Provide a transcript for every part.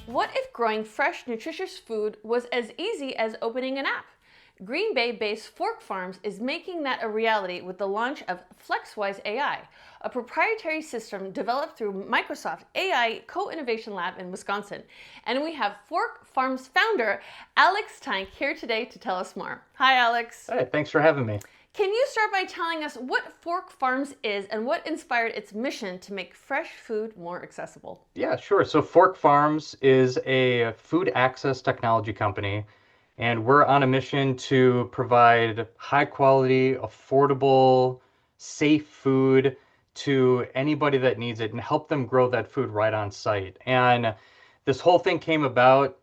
What if growing fresh, nutritious food was as easy as opening an app? Green Bay-based Fork Farms is making that a reality with the launch of FlexWise.AI, a proprietary system developed through Microsoft AI Co-Innovation Lab in Wisconsin. And we have Fork Farms founder Alex Tank here today to tell us more. Hi, Alex. Hey, thanks for having me. Can you start by telling us what Fork Farms is and what inspired its mission to make fresh food more accessible? Yeah, sure. So Fork Farms is a food access technology company, and we're on a mission to provide high quality, affordable, safe food to anybody that needs it and help them grow that food right on site. And this whole thing came about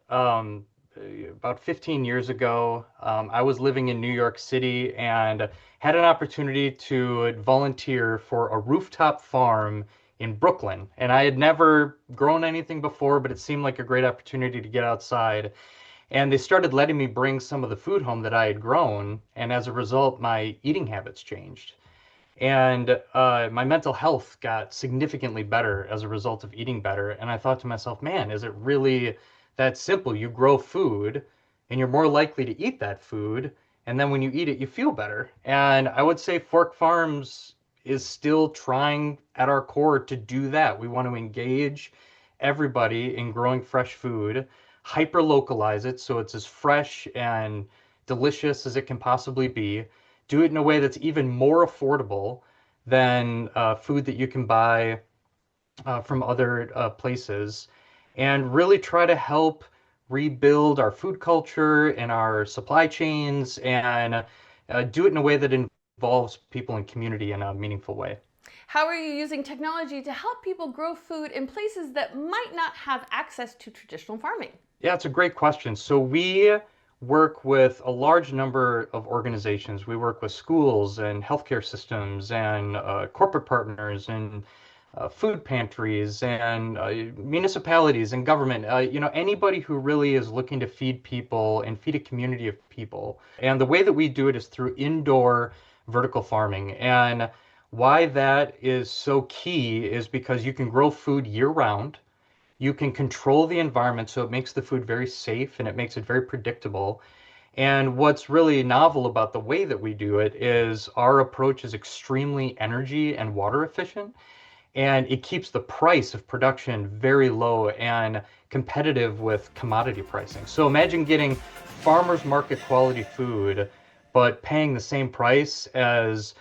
15 years ago. I was living in New York City and had an opportunity to volunteer for a rooftop farm in Brooklyn. And I had never grown anything before, but it seemed like a great opportunity to get outside. And they started letting me bring some of the food home that I had grown. And as a result, my eating habits changed. And my mental health got significantly better as a result of eating better. And I thought to myself, man, is it really that simple? You grow food and you're more likely to eat that food. And then when you eat it, you feel better. And I would say Fork Farms is still trying at our core to do that. We want to engage everybody in growing fresh food, hyper localize it so it's as fresh and delicious as it can possibly be, do it in a way that's even more affordable than food that you can buy from other places, and really try to help rebuild our food culture and our supply chains and do it in a way that involves people and community in a meaningful way. How are you using technology to help people grow food in places that might not have access to traditional farming? Yeah, it's a great question. So we work with a large number of organizations. We work with schools and healthcare systems and corporate partners and food pantries and municipalities and government. Anybody who really is looking to feed people and feed a community of people. And the way that we do it is through indoor vertical farming. And why that is so key is because you can grow food year round. You can control the environment so it makes the food very safe and it makes it very predictable. And what's really novel about the way that we do it is our approach is extremely energy and water efficient, and it keeps the price of production very low and competitive with commodity pricing. So imagine getting farmers market quality food, but paying the same price as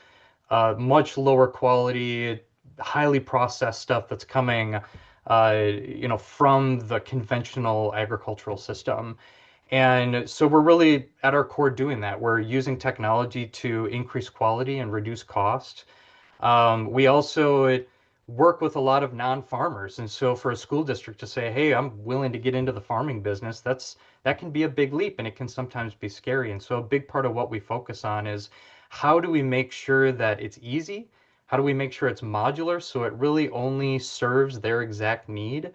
much lower quality, highly processed stuff that's coming from the conventional agricultural system. And so we're really at our core doing that. We're using technology to increase quality and reduce cost. We also work with a lot of non-farmers. And so for a school district to say, hey, I'm willing to get into the farming business, that can be a big leap and it can sometimes be scary. And so a big part of what we focus on is how do we make sure that it's easy? How do we make sure it's modular so it really only serves their exact need?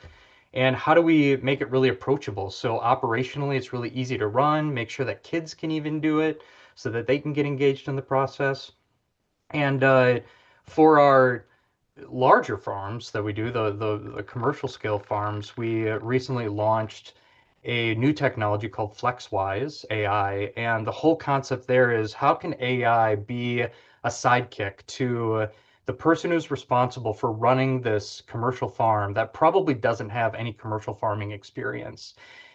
And how do we make it really approachable? So operationally, it's really easy to run, make sure that kids can even do it so that they can get engaged in the process. And for our larger farms that we do, the commercial scale farms, we recently launched a new technology called FlexWise AI. And the whole concept there is how can AI be a sidekick to the person who's responsible for running this commercial farm that probably doesn't have any commercial farming experience?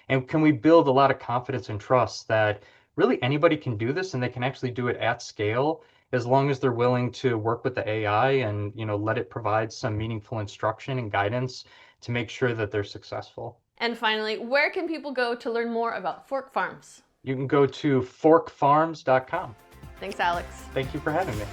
And can we build a lot of confidence and trust that really anybody can do this and they can actually do it at scale as long as they're willing to work with the AI and let it provide some meaningful instruction and guidance to make sure that they're successful. And finally, where can people go to learn more about Fork Farms? You can go to forkfarms.com. Thanks, Alex. Thank you for having me.